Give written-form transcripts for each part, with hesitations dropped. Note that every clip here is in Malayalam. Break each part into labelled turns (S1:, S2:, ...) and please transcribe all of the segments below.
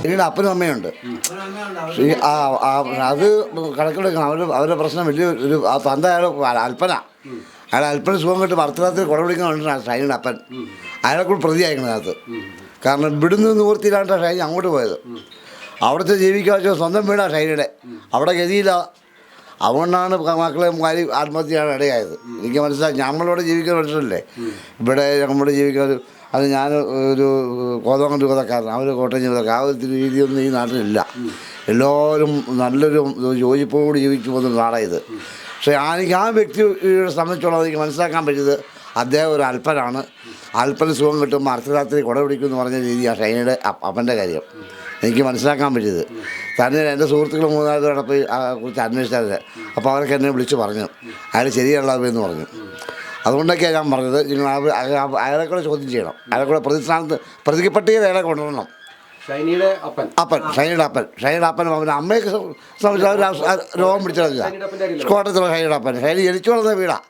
S1: പിന്നീട് അപ്പനും അമ്മയുണ്ട്. അത് കണക്കിലെടുക്കണം. അവരുടെ പ്രശ്നം വലിയ ഒരു തന്ത അല്പന അയാൾ അല്പന സുഖം കിട്ടി ഭർത്തൃത്തിൽ കുട പിടിക്കുന്നുണ്ട് ഷൈനിയുടെ അപ്പൻ. അയാളെ കൂടെ പ്രതി അയക്കണതിനകത്ത്. കാരണം ഇവിടുന്ന് നിവൃത്തിയിലാണ് ഷൈനി അങ്ങോട്ട് പോയത്. അവിടുത്തെ ജീവിക്കാൻ വെച്ചാൽ സ്വന്തം വീടാണ് ഷൈനിയുടെ. അവിടെ ഗതിയില്ല. അതുകൊണ്ടാണ് മക്കളെ മാരി ആത്മഹത്യയാണ് ഇടയായത്. എനിക്ക് മനസ്സിലായി. നമ്മളിവിടെ ജീവിക്കുന്ന മനുഷ്യരല്ലേ, ഇവിടെ നമ്മുടെ ജീവിക്കാൻ. അത് ഞാൻ ഒരു കോതമംഗലം രൂപതക്കാരൻ, അവർ കോട്ടയം ജീവിതക്കാർ. ആ ഒരു രീതിയൊന്നും ഈ നാട്ടിലില്ല. എല്ലാവരും നല്ലൊരു യോജിപ്പോട് ജീവിച്ചു പോകുന്ന നാടായത്. പക്ഷേ എനിക്ക് ആ വ്യക്തിയെ സംബന്ധിച്ചോളം എനിക്ക് മനസ്സിലാക്കാൻ പറ്റിയത് അദ്ദേഹം ഒരു അല്പനാണ്. അല്പന സുഖം കിട്ടുമ്പോൾ അർദ്ധരാത്രി കുട പിടിക്കുമെന്ന് പറഞ്ഞ രീതിയാണ് ഷൈനയുടെ അപ്പൻ്റെ കാര്യം എനിക്ക് മനസ്സിലാക്കാൻ പറ്റിയത്. തന്നെ എൻ്റെ സുഹൃത്തുക്കൾ 3-4 പേരോടെ പോയി കുറിച്ച് അന്വേഷിച്ചാൽ അപ്പോൾ അവരൊക്കെ എന്നെ വിളിച്ച് പറഞ്ഞു അയാൾ ശരിയല്ലാതെന്ന് പറഞ്ഞു. അതുകൊണ്ടൊക്കെയാണ് ഞാൻ പറഞ്ഞത്, നിങ്ങൾ അയാളെ കൂടെ ചോദ്യം ചെയ്യണം. അയാളെ കൂടെ പ്രതിക്ക് പട്ടികയിൽ അയാളെ കൊണ്ടുവരണം. ഷൈനിയുടെ അപ്പൻ അവൻ്റെ അമ്മയൊക്കെ സംബന്ധിച്ച് രോഗം പിടിച്ചെടുക്കുക. കോട്ടയത്തുള്ള ഷൈനിയുടെ അപ്പൻ. ഷൈനി ജനിച്ചു വളർന്ന വീടാണ്.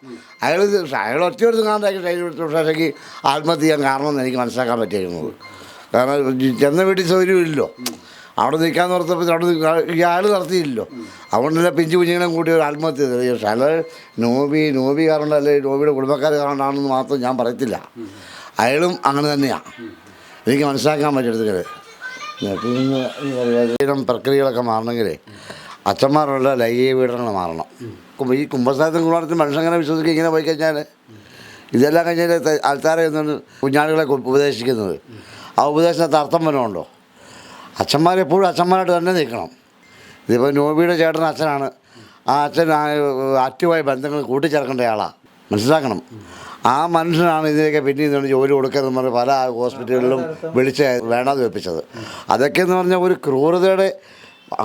S1: അയാൾ ഒറ്റയെടുത്ത് കാണാൻ ഷൈനി പക്ഷേക്ക് ആത്മഹത്യ ചെയ്യാൻ കാരണമെന്ന് എനിക്ക് മനസ്സിലാക്കാൻ പറ്റിയിരിക്കുന്നത്. കാരണം ചെന്ന വീട്ടിൽ സൗകര്യമില്ലല്ലോ, അവിടെ നിൽക്കാമെന്ന് ഓർത്തപ്പോൾ അവിടെ ഇയാൾ നടത്തിയില്ലല്ലോ. അതുകൊണ്ടല്ല പിഞ്ചു കുഞ്ഞുങ്ങളെ കൂട്ടി ഒരു ആത്മഹത്യ ചെയ്തത്. പക്ഷേ അല്ല നോബി കാരണം അല്ലെ നോബിയുടെ കുടുംബക്കാർ കാരണമാണെന്ന് മാത്രം ഞാൻ പറയത്തില്ല. അയാളും അങ്ങനെ തന്നെയാണ് എനിക്ക് മനസ്സിലാക്കാൻ പറ്റിയെടുത്തത്. പിന്നെ പ്രക്രിയകളൊക്കെ മാറണമെങ്കിൽ അച്ഛന്മാരുള്ള ലൈംഗിക പീഡനങ്ങൾ മാറണം. ഈ കുമ്പസാരത്തിന് കുളത്തിൽ മനുഷ്യങ്ങനെ വിശ്വസിക്കുക ഇങ്ങനെ പോയി കഴിഞ്ഞാൽ ഇതെല്ലാം കഴിഞ്ഞാൽ ആൾക്കാരെ എന്നാണ് കുഞ്ഞാടുകളെ ഉപദേശിക്കുന്നത്. ആ ഉപദേശത്തിനകത്ത് അർത്ഥം വല്ലതുണ്ടോ? അച്ഛന്മാരെപ്പോഴും അച്ഛന്മാരായിട്ട് തന്നെ നിൽക്കണം. ഇതിപ്പോൾ നോബിയുടെ ചേട്ടൻ അച്ഛനാണ്. ആ അച്ഛൻ ആക്റ്റീവായ ബന്ധങ്ങൾ കൂട്ടിച്ചേർക്കേണ്ട ആളാണ്, മനസ്സിലാക്കണം. ആ മനുഷ്യനാണ് ഇതിനൊക്കെ പിന്നീട് ജോലി കൊടുക്കുകയെന്ന് പറഞ്ഞ് പല ഹോസ്പിറ്റലുകളിലും വിളിച്ച് വേണ്ടാതെ വെപ്പിച്ചത്. അതൊക്കെയെന്ന് പറഞ്ഞാൽ ഒരു ക്രൂരതയുടെ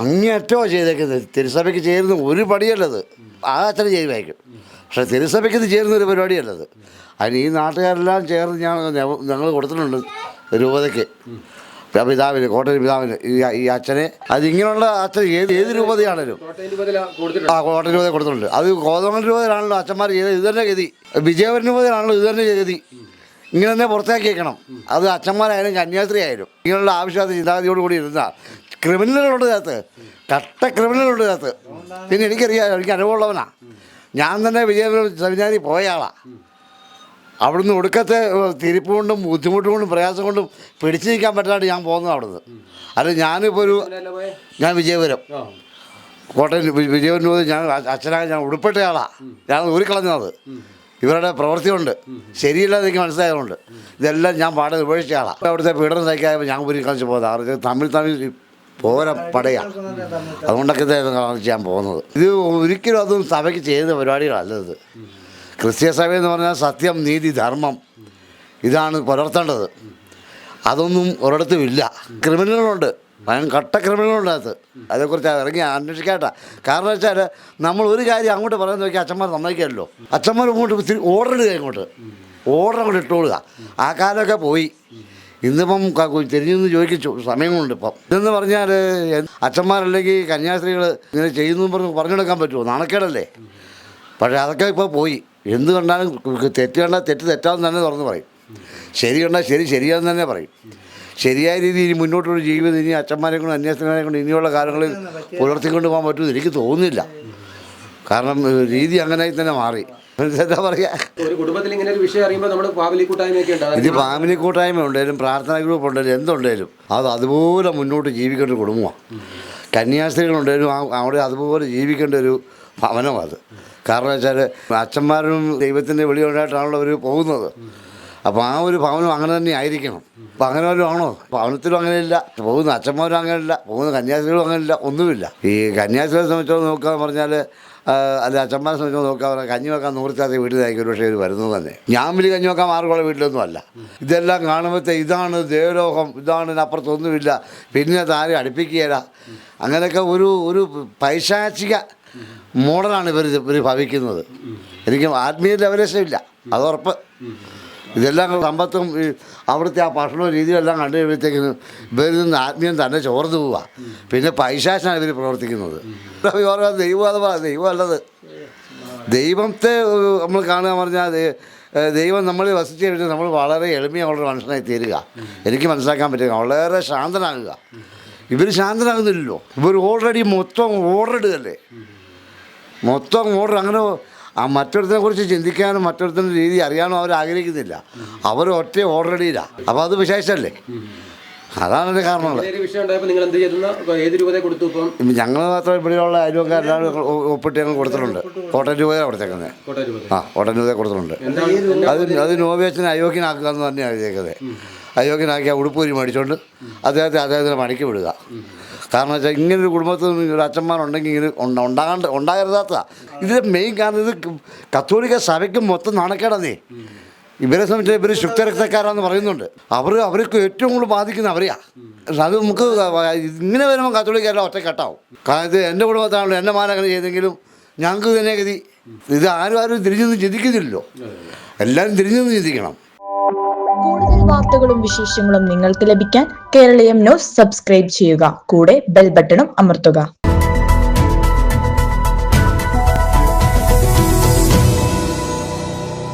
S1: അങ്ങേയറ്റമോ ചെയ്തേക്കുന്നത്. തിരുസഭയ്ക്ക് ചേരുന്ന ഒരു പടിയല്ലത്. ആ അച്ഛന് ചെയ്യുമായിരിക്കും, പക്ഷേ തിരുസഭയ്ക്ക് ഇത് ചേരുന്ന ഒരു പരിപാടിയല്ലത്. അതിന് ഈ നാട്ടുകാരെല്ലാം ചേർന്ന് ഞങ്ങൾ കൊടുത്തിട്ടുണ്ട് രൂപതയ്ക്ക്, പിതാവിന്, കോട്ടയം പിതാവിന്, ഈ അച്ഛനെ. അതിങ്ങനെയുള്ള അച്ഛൻ ഏത് രൂപതയാണേലും കോട്ടയം രൂപത കൊടുത്തിട്ടുണ്ട്. അത് കോതമംഗലം രൂപതയിലാണല്ലോ അച്ഛന്മാർ ചെയ്ത് ഇത് തന്നെ ഗതി. വിജയപുരം രൂപതയിലാണല്ലോ ഇത് തന്നെ ഗതി. ഇങ്ങനെ തന്നെ പുറത്താക്കി വെക്കണം. അത് അച്ഛന്മാരായാലും കന്യാസ്ത്രീ ആയാലും ഇങ്ങനെയുള്ള ആവശ്യമായിട്ട് ചിന്താഗതിയോടുകൂടി ഇരുന്നാൽ ക്രിമിനലുകളുണ്ട് ഇതിനകത്ത്, കട്ട ക്രിമിനലുണ്ട് ഇതിനകത്ത്. പിന്നെ എനിക്കറിയാം, എനിക്ക് അനുഭവമുള്ളവനാണ്. ഞാൻ തന്നെ വിജയപുരം സെമിനാരി പോയ ആളാണ്. അവിടുന്ന് ഒടുക്കത്തെ തിരിപ്പ് കൊണ്ടും ബുദ്ധിമുട്ട് കൊണ്ടും പ്രയാസം കൊണ്ടും പിടിച്ചു നിൽക്കാൻ പറ്റാണ്ട് ഞാൻ പോകുന്നത് അവിടുന്ന്. അല്ല ഞാനിപ്പോൾ ഞാൻ വിജയപുരം കോട്ടയം വിജയപുരം ഞാൻ അച്ഛനായ ഞാൻ ഉൾപ്പെട്ട ആളാണ്. ഞാൻ ഊരിക്കളഞ്ഞത് ഇവരുടെ പ്രവൃത്തി കൊണ്ട് ശരിയില്ലാതെ എനിക്ക് മനസ്സിലായതുകൊണ്ട് ഇതെല്ലാം ഞാൻ പാടെ ഉപേക്ഷിച്ച ആളാണ്. അവിടുത്തെ പീഡനം സഹിക്കാതെ ഞാൻ ഊരിക്കളഞ്ഞ് പോകുന്നത്. തമിഴ് പോര പടയാണ്. അതുകൊണ്ടൊക്കെ ഞാൻ പോകുന്നത്. ഇത് ഒരിക്കലും അതും സഭയ്ക്ക് ചെയ്യുന്ന പരിപാടികളല്ലത്. ക്രിസ്തീയ സഭയെന്ന് പറഞ്ഞാൽ സത്യം, നീതി, ധർമ്മം ഇതാണ് പുലർത്തേണ്ടത്. അതൊന്നും ഒരിടത്തും ഇല്ല. ക്രിമിനലുകളുണ്ട്, കട്ട ക്രിമിനലുകളുണ്ട് അതിനകത്ത്. അതേക്കുറിച്ച് ഇറങ്ങി അന്വേഷിക്കാട്ടാ. കാരണം വെച്ചാൽ നമ്മൾ ഒരു കാര്യം അങ്ങോട്ട് പറയാൻ നോക്കിയാൽ അച്ഛന്മാർ സമ്മതിക്കാമല്ലോ. അച്ഛന്മാർ ഇങ്ങോട്ട് ഓർഡർ ഇടുക, ഓർഡർ അങ്ങോട്ട് ഇട്ടോളുക. ആ കാലമൊക്കെ പോയി. ഇന്നിപ്പം തിരിഞ്ഞെന്ന് ചോദിച്ചു സമയം കൊണ്ട് ഇപ്പം ഇതെന്ന് പറഞ്ഞാൽ അച്ഛന്മാരല്ലെങ്കിൽ കന്യാസ്ത്രീകൾ ഇങ്ങനെ ചെയ്യുന്നു പറഞ്ഞെടുക്കാൻ പറ്റുമോ? നാണക്കേടല്ലേ. പക്ഷേ അതൊക്കെ ഇപ്പോൾ പോയി. എന്ത് കണ്ടാലും തെറ്റ് കണ്ടാൽ തെറ്റാന്ന് തന്നെ തുറന്ന് പറയും, ശരി കണ്ടാൽ ശരിയാന്ന് തന്നെ പറയും. ശരിയായ രീതിയിൽ മുന്നോട്ടൊരു ജീവിതം ഇനി അച്ഛന്മാരെ കൊണ്ട് അന്വേഷണങ്ങളെ കൊണ്ട് ഇനിയുള്ള കാലങ്ങളിൽ പുലർത്തിക്കൊണ്ട് പോകാൻ പറ്റുമെന്ന് എനിക്ക് തോന്നുന്നില്ല. കാരണം രീതി അങ്ങനെ തന്നെ മാറി. എന്താ പറയുക,
S2: ഒരു കുടുംബത്തിൽ ഇങ്ങനെ ഒരു വിഷയം അറിയുമ്പോൾ നമ്മൾ ഫാമിലി കൂട്ടായ്മയൊക്കെ ഉണ്ട്.
S1: ഇത് ഫാമിലി കൂട്ടായ്മ ഉണ്ടെങ്കിലും പ്രാർത്ഥനാ ഗ്രൂപ്പ് ഉണ്ടെങ്കിലും എന്തുണ്ടെങ്കിലും അത് അതുപോലെ മുന്നോട്ട് ജീവിക്കേണ്ട ഒരു കുടുംബമാണ്. കന്യാസ്ത്രീകളുണ്ടെങ്കിലും അവിടെ അതുപോലെ ജീവിക്കേണ്ട ഒരു ഭവനമാണ് അത്. കാരണം വെച്ചാൽ അച്ഛന്മാരും ദൈവത്തിൻ്റെ വെളിയുണ്ടായിട്ടാണല്ലോ അവർ പോകുന്നത്. അപ്പോൾ ആ ഒരു ഭവനം അങ്ങനെ തന്നെ ആയിരിക്കണം. അപ്പം അങ്ങനെ വല്ലതും ആണോ? ഭവനത്തിലും അങ്ങനെയില്ല, പോകുന്ന അച്ഛന്മാരും അങ്ങനെയില്ല, പോകുന്ന കന്യാസ്ത്രീകളും അങ്ങനെയില്ല, ഒന്നുമില്ല. ഈ കന്യാസ്ത്രീയെ സംബന്ധിച്ചോളം നോക്കുകയെന്ന് പറഞ്ഞാൽ, അല്ല അച്ഛന്മാരെ സംബന്ധിച്ചോളം നോക്കുക, കഞ്ഞി വെക്കാൻ നൂറിച്ചാത്ത വീട്ടിലായിരിക്കും ഒരു പക്ഷേ ഒരു വരുന്നത് തന്നെ. ഞാൻ വലിയ കഞ്ഞി വെക്കാൻ മാർഗമുള്ള വീട്ടിലൊന്നും അല്ല. ഇതെല്ലാം കാണുമ്പോഴത്തെ ഇതാണ് ദേവലോകം, ഇതാണ് ഇതിനപ്പുറത്തൊന്നുമില്ല, പിന്നെ താരം അടുപ്പിക്കുകയില്ല. അങ്ങനെയൊക്കെ ഒരു പൈശാചിക മോഡലാണ് ഇവർ ഭവിക്കുന്നത്. എനിക്ക് ആത്മീയ ലെവലേശമില്ല, അതുറപ്പ്. ഇതെല്ലാം സമ്പത്തും അവിടുത്തെ ആ ഭക്ഷണവും രീതിയെല്ലാം കണ്ടു കഴിയുമ്പോഴത്തേക്കിനും ഇവരിൽ നിന്ന് ആത്മീയം തന്നെ ചോർന്നു പോവുക. പിന്നെ പൈശാചാണ് ഇവർ പ്രവർത്തിക്കുന്നത്. ദൈവമല്ലത്. ദൈവത്തെ നമ്മൾ കാണുക പറഞ്ഞാൽ ദൈവം നമ്മളെ വസിച്ച് കഴിഞ്ഞാൽ നമ്മൾ വളരെ എളിമയുള്ളൊരു മനുഷ്യനായി തീരുക. എനിക്ക് മനസ്സിലാക്കാൻ പറ്റുക വളരെ ശാന്തനാകുക. ഇവർ ശാന്തരാകുന്നില്ലല്ലോ. ഇവർ ഓൾറെഡി മൊത്തം ഓർഡർ ഇടുകയല്ലേ, മൊത്തം ഓർഡർ. അങ്ങനെ മറ്റൊരുത്തിനെ കുറിച്ച് ചിന്തിക്കാനും മറ്റൊരുത്തിൻ്റെ രീതി അറിയാനും അവർ ആഗ്രഹിക്കുന്നില്ല. അവർ ഒറ്റ ഓൾറെഡിയിലാണ്. അപ്പോൾ അത് വിശേഷമല്ലേ. അതാണ് എൻ്റെ കാരണങ്ങൾ.
S2: വിഷയം ഉണ്ടായപ്പോൾ നിങ്ങൾ എന്ത് ചെയ്തു? ഏത് രൂപയെ കൊടുത്തു? ഇപ്പം
S1: ഞങ്ങൾ മാത്രം ഇവിടെയുള്ള അയൽവക്കാരെല്ലാം ഒപ്പിട്ട് ഞങ്ങൾ കൊടുത്തിട്ടുണ്ട്. കോട്ടയം രൂപയാണ് കൊടുത്തേക്കുന്നത്. കോട്ടയം രൂപയെ കൊടുത്തിട്ടുണ്ട്. അത് നോവേച്ചനെ അയോഗ്യനാക്കുക എന്ന് തന്നെയാണ് എഴുതിയേക്കുന്നത്. അയോഗ്യനാക്കി ആ ഉടുപ്പൂരി മേടിച്ചുകൊണ്ട് അദ്ദേഹത്തിന് പണിക്ക് വിടുക. കാരണം വെച്ചാൽ ഇങ്ങനൊരു കുടുംബത്തിൽ ഒരു അച്ഛന്മാരുണ്ടെങ്കിൽ ഇങ്ങനെ ഉണ്ടാകരുതാത്ത ഇതിൻ്റെ മെയിൻ കാരണം ഇത് കത്തോലിക്ക സഭയ്ക്ക് മൊത്തം നാണക്കേടാന്നേ. ഇവരെ സംബന്ധിച്ച് ഇവർ ശുദ്ധരക്തക്കാരാന്ന് പറയുന്നുണ്ട്. അവർക്ക് ഏറ്റവും കൂടുതൽ ബാധിക്കുന്ന അവരെയാ. അത് നമുക്ക് ഇങ്ങനെ വരുമ്പോൾ കത്തോലിക്കാരെല്ലാം ഒറ്റക്കെട്ടാവും. കാരണം ഇത് എൻ്റെ കുടുംബത്താണല്ലോ, എൻ്റെ മാൻ അങ്ങനെ ചെയ്തെങ്കിലും ഞങ്ങൾക്ക് തന്നെ ഗതി. ഇത് ആരും തിരിഞ്ഞൊന്നും ചിന്തിക്കുന്നില്ലല്ലോ. എല്ലാവരും തിരിഞ്ഞൊന്നും ചിന്തിക്കണം.
S3: കൂടുതൽ വാർത്തകളും വിശേഷങ്ങളും നിങ്ങൾക്ക് ലഭിക്കാൻ കേരളീയം ന്യൂസ് സബ്സ്ക്രൈബ് ചെയ്യുക. കൂടെ ബെൽ ബട്ടണും അമർത്തുക.